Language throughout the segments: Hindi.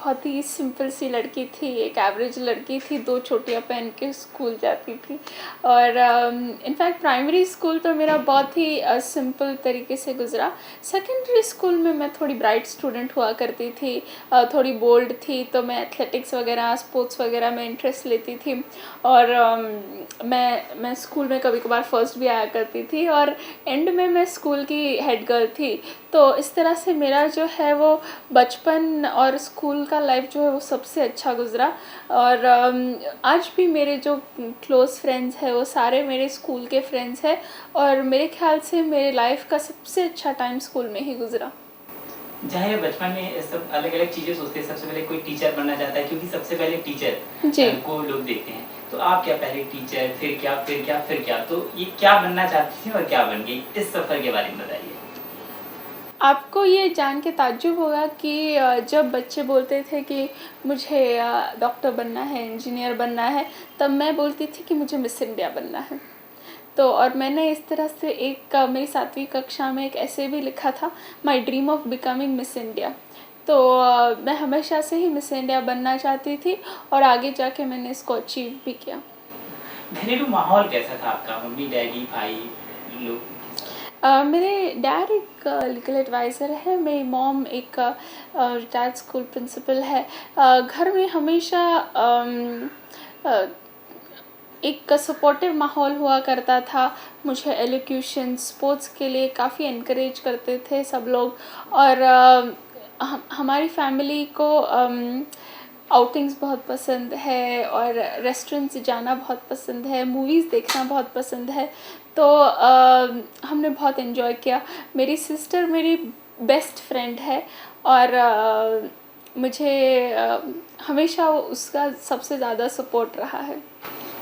बहुत ही सिंपल सी लड़की थी, एक एवरेज लड़की थी, 2 चोटियाँ पहन के स्कूल जाती थी। और इनफैक्ट प्राइमरी स्कूल तो मेरा बहुत ही सिंपल तरीके से गुज़रा। सेकेंडरी स्कूल में मैं थोड़ी ब्राइट स्टूडेंट हुआ करती थी, थोड़ी बोल्ड थी, तो मैं एथलेटिक्स वगैरह, स्पोर्ट्स वगैरह में इंटरेस्ट लेती थी। और मैं स्कूल में कभी-कभार फर्स्ट भी आया करती थी, और एंड में मैं स्कूल की हेड गर्ल थी। तो इस तरह से मेरा जो है वो बचपन और स्कूल का लाइफ जो है वो सबसे अच्छा गुज़रा। और आज भी मेरे जो क्लोज़ फ्रेंड्स हैं वो सारे मेरे स्कूल के फ्रेंड्स हैं, और मेरे ख़्याल से मेरे लाइफ का सबसे अच्छा टाइम स्कूल में ही गुज़रा। चाहे बचपन में सब अलग-अलग चीज़ें सोचते हैं, सबसे पहले कोई टीचर बनना चाहता है क्योंकि सबसे पहले टीचर जी। को लोग देखते हैं। तो आप क्या पहले टीचर, फिर क्या, फिर क्या, फिर क्या? तो ये क्या बनना चाहती थी और क्या बन गई? इस सफ़र के बारे में बताइए। आपको ये जान के ताज्जुब होगा कि जब बच्चे बोलते थे कि मुझे डॉक्टर बनना है, इंजीनियर बनना है, तब मैं बोलती थी कि मुझे मिस इंडिया बनना है। तो और मैंने इस तरह से मेरी 7वीं कक्षा में एक ऐसे भी लिखा था, my dream of becoming miss India. तो मैं हमेशा से ही मिस इंडिया बनना चाहती थी, और आगे जाके मैंने इसको अचीव भी किया। घरेलू माहौल कैसा था आपका? मम्मी, डैडी, भाई लोग? मेरे डैड एक लीगल एडवाइज़र है, मेरी मॉम एक रिटायर्ड स्कूल प्रिंसिपल है। घर में हमेशा अ, एक सपोर्टिव माहौल हुआ करता था। मुझे एलोक्यूशन, स्पोर्ट्स के लिए काफ़ी एनकरेज करते थे सब लोग। और हमारी फैमिली को आउटिंग्स बहुत पसंद है, और रेस्टोरेंट्स जाना बहुत पसंद है, मूवीज़ देखना बहुत पसंद है। तो हमने बहुत एंजॉय किया। मेरी सिस्टर मेरी बेस्ट फ्रेंड है, और मुझे हमेशा उसका सबसे ज़्यादा सपोर्ट रहा है।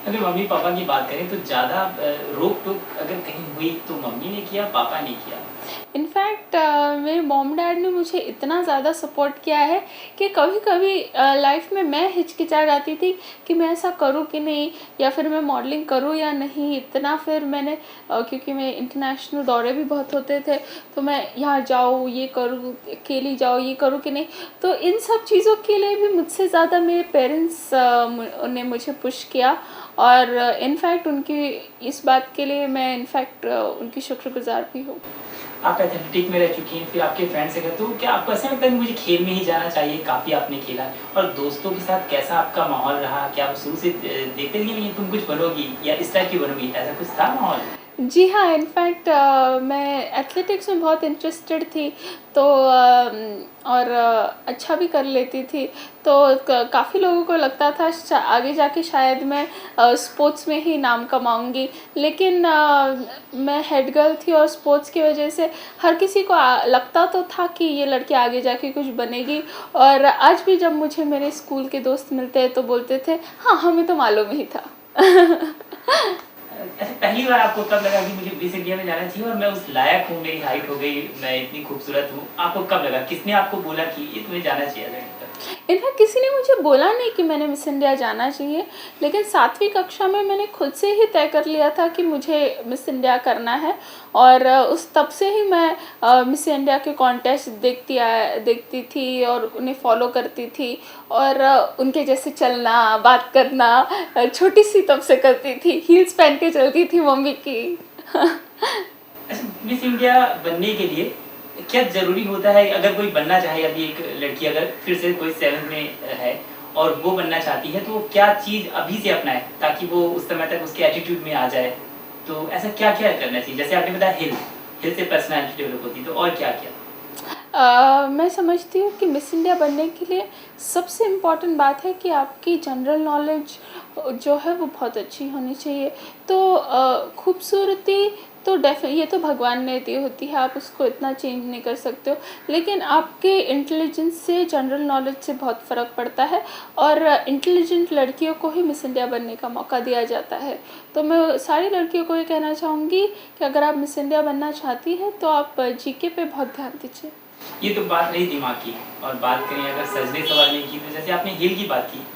अगर मम्मी-पापा की बात करें तो ज़्यादा रोक-टोक अगर कहीं हुई तो मम्मी ने किया, पापा ने किया? इनफैक्ट मेरे मॉम डैड ने मुझे इतना ज़्यादा सपोर्ट किया है कि कभी-कभी लाइफ में मैं हिचकिचा जाती थी कि मैं ऐसा करूँ कि नहीं, या फिर मैं मॉडलिंग करूँ या नहीं। इतना फिर मैंने क्योंकि मैं इंटरनेशनल दौरे भी बहुत होते थे, तो मैं यहाँ जाऊँ, ये करूँ, अकेली जाऊँ, ये करूँ कि नहीं। तो इन सब चीज़ों के लिए भी मुझसे ज़्यादा मेरे पेरेंट्स ने मुझे पुश किया, और इनफैक्ट उनकी इस बात के लिए मैं इनफैक्ट उनकी शुक्रगुज़ार भी हूँ। आप एथलेटिक में रह चुकी हैं, फिर आपके फ्रेंड्स हैं, तो क्या आपको ऐसा लगता है कि मुझे खेल में ही जाना चाहिए? काफ़ी आपने खेला है और दोस्तों के साथ कैसा आपका माहौल रहा? क्या आप शुरू से देखते थे कि नहीं तुम कुछ बनोगी या इस टाइप की बनोगी, ऐसा कुछ था माहौल? जी हाँ, इनफैक्ट मैं एथलेटिक्स में बहुत इंटरेस्टेड थी। तो और अच्छा भी कर लेती थी। तो काफ़ी लोगों को लगता था आगे जाके शायद मैं स्पोर्ट्स में ही नाम कमाऊंगी। लेकिन मैं हेड गर्ल थी, और स्पोर्ट्स की वजह से हर किसी को लगता तो था कि ये लड़की आगे जाके कुछ बनेगी। और आज भी जब मुझे मेरे स्कूल के दोस्त मिलते हैं तो बोलते थे, हाँ हमें तो मालूम ही था। ऐसे पहली बार आपको कब लगा कि मुझे मिस इंडिया में जाना चाहिए और मैं उस लायक हूँ, मेरी हाइट हो गई, मैं इतनी खूबसूरत हूँ? आपको कब लगा? किसने आपको बोला कि ये तुम्हें जाना चाहिए था? इनफैक्ट किसी ने मुझे बोला नहीं कि मैंने मिस इंडिया जाना चाहिए, लेकिन 7वीं कक्षा में मैंने खुद से ही तय कर लिया था कि मुझे मिस इंडिया करना है। और उस तब से ही मैं मिस इंडिया के कॉन्टेस्ट देखती थी, और उन्हें फॉलो करती थी, और उनके जैसे चलना, बात करना छोटी सी तब से करती थी, हील्स पहन के चलती थी मम्मी की। अच्छा, मिस इंडिया बनने के लिए क्या ज़रूरी होता है? अगर कोई बनना चाहे, अभी एक लड़की अगर फिर से कोई 7th में है और वो बनना चाहती है, तो वो क्या चीज़ अभी से अपनाए ताकि वो उस समय तक उसके एटीट्यूड में आ जाए? तो ऐसा क्या-क्या करना चाहिए? जैसे आपने बताया हिल से पर्सनैलिटी डेवलप होती है, तो और क्या-क्या? मैं समझती हूँ कि मिस इंडिया बनने के लिए सबसे इम्पॉर्टेंट बात है कि आपकी जनरल नॉलेज जो है वो बहुत अच्छी होनी चाहिए। तो खूबसूरती तो ये तो भगवान ने दी होती है, आप उसको इतना चेंज नहीं कर सकते हो। लेकिन आपके इंटेलिजेंस से, जनरल नॉलेज से बहुत फ़र्क पड़ता है, और इंटेलिजेंट लड़कियों को ही मिस इंडिया बनने का मौका दिया जाता है। तो मैं सारी लड़कियों को ये कहना चाहूँगी कि अगर आप मिस इंडिया बनना चाहती हैं तो आप जीके पे बहुत ध्यान दीजिए। ये तो बात रही दिमाग की। और बात करें अगर सजने-संवरने की, तो जैसे आपने हील की बात की,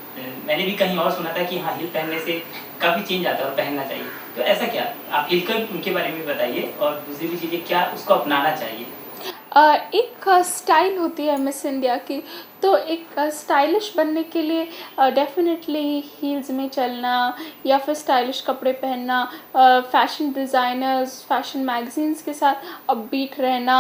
मैंने भी कहीं और सुना था कि हाँ, हील पहनने से काफ़ी चेंज आता है और पहनना चाहिए। तो ऐसा क्या? आप हील का उनके बारे में बताइए और दूसरी भी चीज़ें क्या उसको अपनाना चाहिए? एक स्टाइल होती है मिस इंडिया की। तो एक स्टाइलिश बनने के लिए डेफ़िनेटली हील्स में चलना या फिर स्टाइलिश कपड़े पहनना, फ़ैशन डिज़ाइनर्स, फ़ैशन मैगज़ीन्स के साथ अपबीट रहना,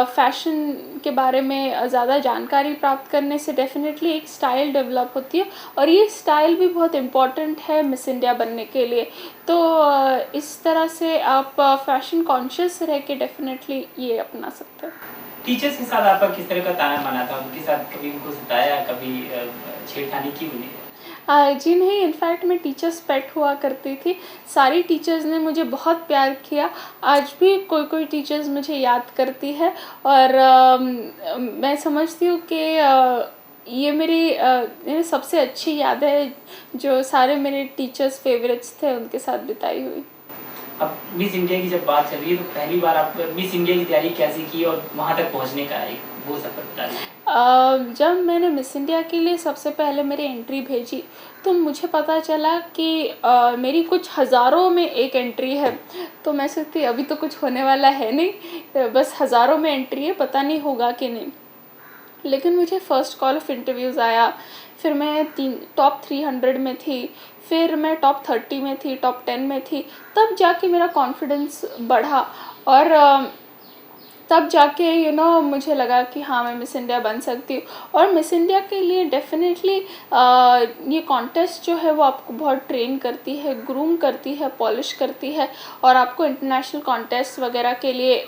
फ़ैशन के बारे में ज़्यादा जानकारी प्राप्त करने से डेफ़िनेटली एक स्टाइल डेवलप होती है और ये स्टाइल भी बहुत इम्पॉर्टेंट है मिस इंडिया बनने के लिए। तो इस तरह से आप फ़ैशन कॉन्शियस रह के डेफ़िनेटली ये अपना सकते हैं। टीचर्स के साथ आपका किस तरह का ताना बाना था? उनके साथ कभी उनको सताया, कभी छेड़खानी की उन्हें? जी नहीं, इनफैक्ट मैं टीचर्स पेट हुआ करती थी। सारी टीचर्स ने मुझे बहुत प्यार किया। आज भी कोई-कोई टीचर्स मुझे याद करती है और मैं समझती हूँ कि ये मेरी सबसे अच्छी याद है जो सारे मेरे टीचर्स फ़ेवरेट्स थे उनके साथ बिताई हुई। अब मिस इंडिया की जब बात चल रही है तो पहली बार आप मिस इंडिया की तैयारी कैसे की और वहाँ तक पहुँचने का एक वो सफ़र बता दीजिए? जब मैंने मिस इंडिया के लिए सबसे पहले मेरी एंट्री भेजी तो मुझे पता चला कि मेरी कुछ हज़ारों में एक एंट्री है। तो मैं सोचती अभी तो कुछ होने वाला है नहीं, बस हज़ारों में एंट्री है, पता नहीं होगा कि नहीं। लेकिन मुझे फर्स्ट कॉल ऑफ इंटरव्यूज़ आया, फिर मैं टॉप 300 में थी, फिर मैं टॉप 30 में थी, टॉप 10 में थी, तब जाके मेरा कॉन्फिडेंस बढ़ा और तब जाके मुझे लगा कि हाँ मैं मिस इंडिया बन सकती हूँ। और मिस इंडिया के लिए डेफ़िनेटली ये कॉन्टेस्ट जो है वो आपको बहुत ट्रेन करती है, ग्रूम करती है, पॉलिश करती है और आपको इंटरनेशनल कॉन्टेस्ट वगैरह के लिए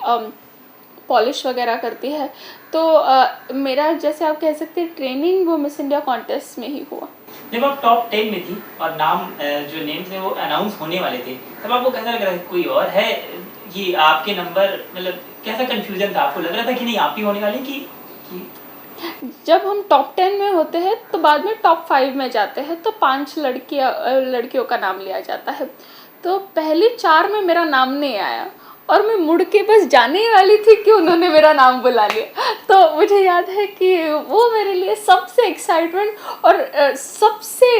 पॉलिश वगैरह करती है। तो मेरा जैसे आप कह सकते हैं ट्रेनिंग वो मिस इंडिया कॉन्टेस्ट में ही हुआ। जब आप टॉप 10 में थी और जो नेम्स हैं वो अनाउंस होने वाले थे, तब आपको कैसा लग रहा था कोई और है कि आपके नंबर, मतलब कैसा कन्फ्यूज़न था? आपको लग रहा था कि नहीं आप ही होने वाले कि जब हम टॉप 10 में होते हैं तो बाद में टॉप 5 में जाते हैं तो 5 लड़कियों का नाम लिया जाता है। तो पहली 4 में मेरा नाम नहीं आया और मैं मुड़ के बस जाने ही वाली थी कि उन्होंने मेरा नाम बुला लिया। तो मुझे याद है कि वो मेरे लिए सबसे एक्साइटमेंट और सबसे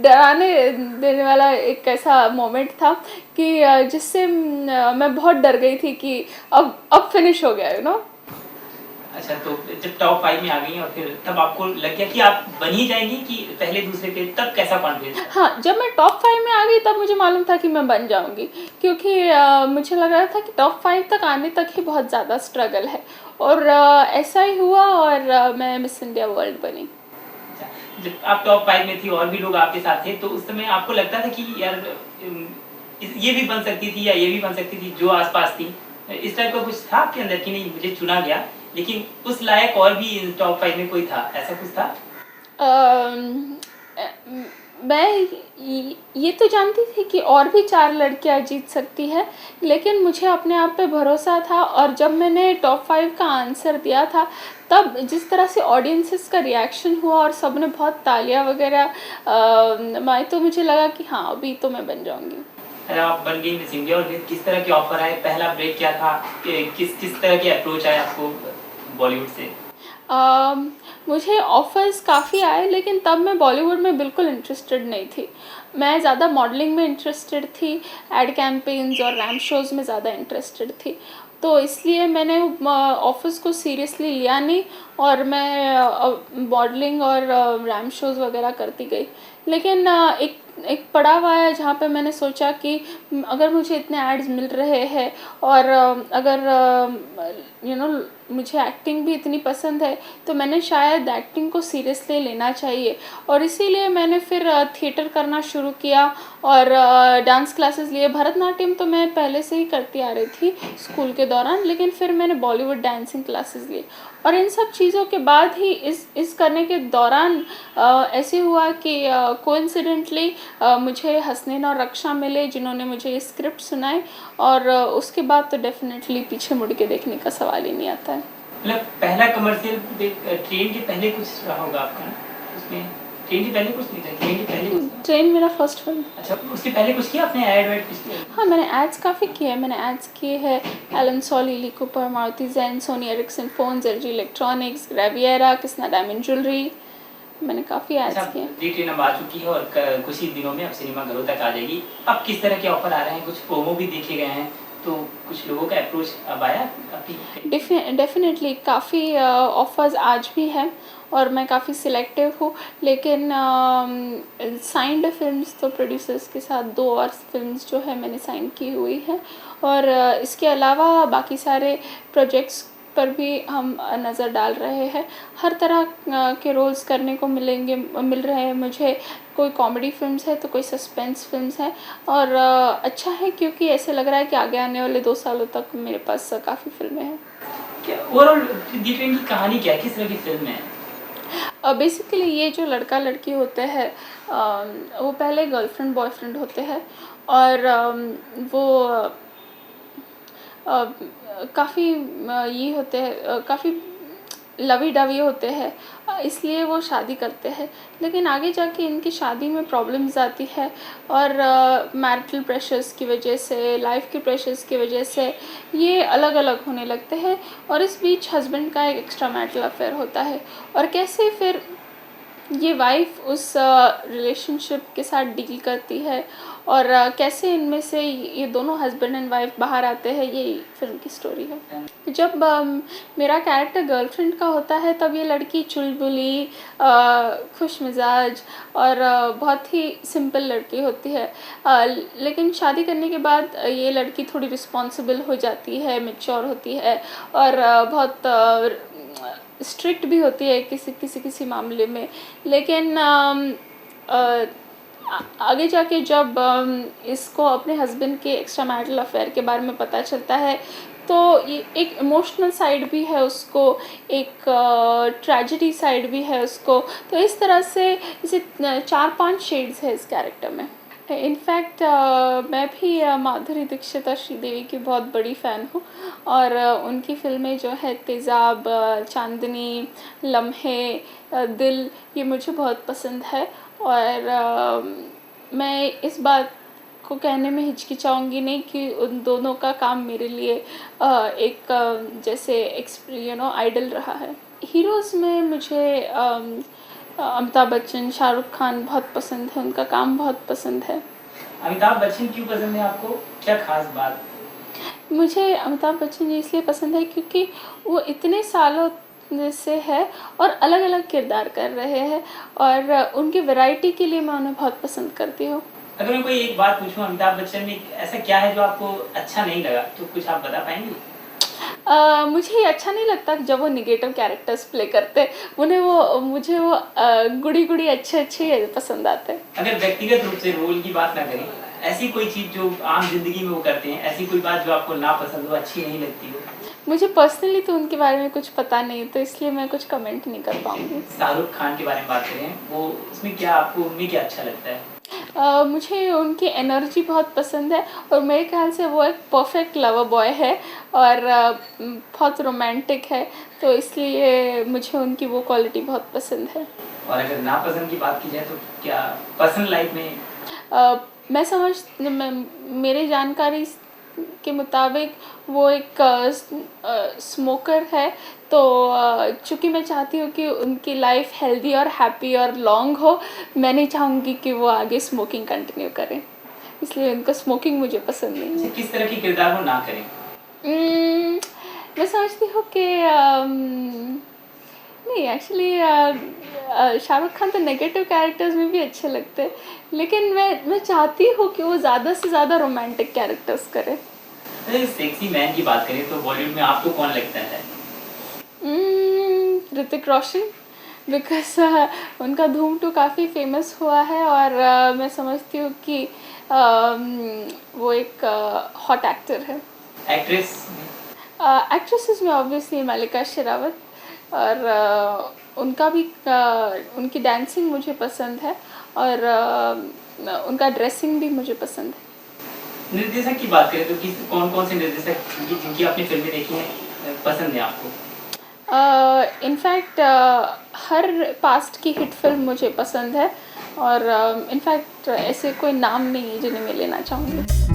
डराने देने वाला एक ऐसा मोमेंट था कि जिससे मैं बहुत डर गई थी कि अब फिनिश हो गया। अच्छा, तो जब टॉप 5 में आ गई और फिर तब आपको लग गया कि आप बन ही जाएँगी कि पहले दूसरे पे, तब कैसा कॉन्फिडेंस था? हाँ, जब मैं टॉप 5 में आ गई तब मुझे मालूम था कि मैं बन जाऊँगी क्योंकि मुझे लग रहा था कि टॉप 5 तक आने तक ही बहुत ज़्यादा स्ट्रगल है और ऐसा ही हुआ और मैं मिस इंडिया वर्ल्ड बनी। अच्छा, जब आप टॉप 5 में थी और भी लोग आपके साथ थे, तो उस समय आपको लगता था कि यार ये भी बन सकती थी या ये भी बन सकती थी जो आस-पास थी? इस टाइप का कुछ था आपके अंदर कि नहीं मुझे चुना गया, लेकिन उस लायक और भी टॉप 5 में कोई था, ऐसा कुछ था? अम, अ, मैं ये तो जानती थी कि और भी 4 लड़कियाँ जीत सकती है, लेकिन मुझे अपने आप पे भरोसा था और जब मैंने टॉप 5 का आंसर दिया था, तब जिस तरह से ऑडियंसेस का रिएक्शन हुआ और सबने बहुत तालियाँ वगैरह मारी तो मुझे लगा कि हाँ, अभी तो मैं बन जाऊँगी। अरे आप बन गई मिस इंडिया और फिर किस तरह के ऑफर आए? पहला ब्रेक क्या था? किस तरह के अप्रोच आए आपको बॉलीवुड से? अम, मुझे ऑफ़र्स काफ़ी आए लेकिन तब मैं बॉलीवुड में बिल्कुल इंटरेस्टेड नहीं थी। मैं ज़्यादा मॉडलिंग में इंटरेस्टेड थी, एड कैंपेन्स और रैंप शोज़ में ज़्यादा इंटरेस्टेड थी। तो इसलिए मैंने ऑफ़र्स को सीरियसली लिया नहीं और मैं मॉडलिंग और रैंप शोज़ वगैरह करती गई। लेकिन एक पड़ाव आया जहाँ पे मैंने सोचा कि अगर मुझे इतने एड्स मिल रहे हैं और अगर मुझे एक्टिंग भी इतनी पसंद है तो मैंने शायद एक्टिंग को सीरियसली लेना चाहिए और इसीलिए मैंने फिर थिएटर करना शुरू किया और डांस क्लासेस लिए। भरतनाट्यम तो मैं पहले से ही करती आ रही थी स्कूल के दौरान, लेकिन फिर मैंने बॉलीवुड डांसिंग क्लासेस लिए और इन सब चीज़ों के बाद ही इस करने के दौरान ऐसे हुआ कि कोइंसिडेंटली मुझे हसनैन और रक्षा मिले जिन्होंने मुझे ये स्क्रिप्ट सुनाई और उसके बाद तो डेफ़िनेटली पीछे मुड़ के देखने का सवाल ही नहीं आता है। मतलब पहला कमर्शियल ट्रेन के पहले कुछ रहा होगा आपका ना? उसमें ट्रेन के पहले कुछ नहीं था, ट्रेन के पहले कुछ था? ट्रेन मेरा फर्स्ट फिल्म। अच्छा, उसके पहले कुछ किया आपने, ऐड वैड कुछ किया? हाँ, मैंने एड्स काफ़ी किए हैं। मैंने एड्स किए हैं Allen Solly, Lee Cooper, Maruti Zen, Sony Ericsson phones, LG electronics, ग्रेवियरा, कृष्णा डायमंड ज्वेलरी। मैंने काफ़ी अच्छा, एड्स किए हैं। जी ट्रेन अब आ चुकी है और कुछ ही दिनों में अब सिनेमा घरों तक आ जाएगी। अब किस तरह के ऑफर आ रहे हैं? कुछ प्रोमो भी देखे गए हैं, तो कुछ लोगों का अप्रोच अब आया आपकी? डेफ़िनेटली काफ़ी ऑफ़र्स आज भी हैं और मैं काफ़ी सिलेक्टिव हूँ, लेकिन साइन्ड फ़िल्म्स तो प्रोड्यूसर्स के साथ 2 और फ़िल्म्स जो है मैंने साइन की हुई हैं, और इसके अलावा बाकी सारे प्रोजेक्ट्स पर भी हम नज़र डाल रहे हैं। हर तरह के रोल्स करने को मिल रहे हैं मुझे। कोई कॉमेडी फ़िल्म्स है तो कोई सस्पेंस फ़िल्म्स हैं, और अच्छा है क्योंकि ऐसे लग रहा है कि आगे आने वाले 2 सालों तक मेरे पास काफ़ी फ़िल्में हैं। क्या ओवरऑल दी ट्रेन की कहानी क्या है? किस तरह की फ़िल्म है? बेसिकली ये जो लड़का-लड़की होते हैं, वो पहले गर्लफ्रेंड बॉयफ्रेंड होते हैं, और वो काफ़ी ये होते हैं, काफ़ी लवी-डवी होते हैं, इसलिए वो शादी करते हैं। लेकिन आगे जाके इनकी शादी में प्रॉब्लम्स आती है, और मैरिटल प्रेशर्स की वजह से, लाइफ के प्रेशर्स की वजह से ये अलग-अलग होने लगते हैं, और इस बीच हस्बैंड का एक एक्स्ट्रा मैरिटल अफेयर होता है, और कैसे फिर ये वाइफ़ उस रिलेशनशिप के साथ डील करती है, और कैसे इनमें से ये दोनों हस्बैंड एंड वाइफ़ बाहर आते हैं, ये फ़िल्म की स्टोरी है। जब मेरा कैरेक्टर गर्लफ्रेंड का होता है, तब ये लड़की चुलबुली, खुश मिजाज और बहुत ही सिंपल लड़की होती है। लेकिन शादी करने के बाद ये लड़की थोड़ी रिस्पॉन्सिबल हो जाती है, मैच्योर होती है, और बहुत स्ट्रिक्ट भी होती है किसी मामले में। लेकिन आगे जाके जब इसको अपने हस्बैंड के एक्स्ट्रा मैरिटल अफेयर के बारे में पता चलता है, तो ये एक इमोशनल साइड भी है उसको, एक ट्रेजेडी साइड भी है उसको। तो इस तरह से इसे 4-5 शेड्स है इस कैरेक्टर में। इनफैक्ट मैं भी माधुरी दीक्षित और श्रीदेवी की बहुत बड़ी फ़ैन हूँ, और उनकी फ़िल्में जो है तेज़ाब, चांदनी, लम्हे, दिल, ये मुझे बहुत पसंद है। और मैं इस बात को कहने में हिचकिचाऊँगी नहीं कि उन दोनों का काम मेरे लिए एक जैसे आइडल रहा है। हीरोज़ में मुझे अमिताभ बच्चन, शाहरुख खान बहुत पसंद है, उनका काम बहुत पसंद है। अमिताभ बच्चन क्यों पसंद है आपको? क्या खास बात? मुझे अमिताभ बच्चन जी इसलिए पसंद है क्योंकि वो इतने सालों से है और अलग-अलग किरदार कर रहे हैं, और उनकी वैरायटी के लिए मैं उन्हें बहुत पसंद करती हूँ। अगर मैं कोई एक बात पूछूं, अमिताभ बच्चन में ऐसा क्या है जो आपको अच्छा नहीं लगा, तो कुछ आप बता पाएंगे? मुझे ये अच्छा नहीं लगता कि जब वो नेगेटिव कैरेक्टर्स प्ले करते, मुझे वो गुड़ी-गुड़ी अच्छे-अच्छे पसंद आते हैं। अगर व्यक्तिगत रूप से रोल की बात ना करें, ऐसी कोई चीज़ जो आम ज़िंदगी में वो करते हैं, ऐसी कोई बात जो आपको नापसंद हो, अच्छी नहीं लगती हो? मुझे पर्सनली तो उनके बारे में कुछ पता नहीं, तो इसलिए मैं कुछ कमेंट नहीं कर पाऊँगी। शाहरुख खान के बारे में बात करें, वो उसमें क्या आपको उनमें क्या अच्छा लगता है? मुझे उनकी एनर्जी बहुत पसंद है, और मेरे ख्याल से वो एक परफेक्ट लवर बॉय है, और बहुत रोमांटिक है, तो इसलिए मुझे उनकी वो क्वालिटी बहुत पसंद है। और अगर नापसंद की बात की जाए तो क्या पर्सनल लाइफ में? मेरे जानकारी के मुताबिक वो एक स्मोकर है, तो चूँकि मैं चाहती हूँ कि उनकी लाइफ हेल्दी और हैप्पी और लॉन्ग हो, मैं नहीं चाहूँगी कि वो आगे स्मोकिंग कंटिन्यू करें, इसलिए उनका स्मोकिंग मुझे पसंद नहीं है। किस तरह की किरदार वो ना करें? मैं समझती हूँ कि नहीं, एक्चुअली शाहरुख खान तो नेगेटिव कैरेक्टर्स में भी अच्छे लगते हैं, लेकिन मैं चाहती हूँ कि वो ज़्यादा से ज़्यादा रोमांटिक कैरेक्टर्स करे। अगर सेक्सी मैन की बात करें तो बॉलीवुड में आपको कौन लगता है? ऋतिक रोशन, बिकॉज उनका धूम 2 काफ़ी फेमस हुआ है, और मैं समझती हूँ कि वो एक हॉट एक्टर है। एक्ट्रेस? एक्ट्रेसेस में ऑब्वियसली मल्लिका शेरावत, और उनका भी उनकी डांसिंग मुझे पसंद है, और उनका ड्रेसिंग भी मुझे पसंद है। निर्देशक की बात करें तो कौन-कौन से निर्देशक जिनकी आपने फिल्में देखी हैं पसंद है आपको? इनफैक्ट हर पास्ट की हिट फिल्म मुझे पसंद है, और इनफैक्ट ऐसे कोई नाम नहीं है जिन्हें मैं लेना चाहूँगी।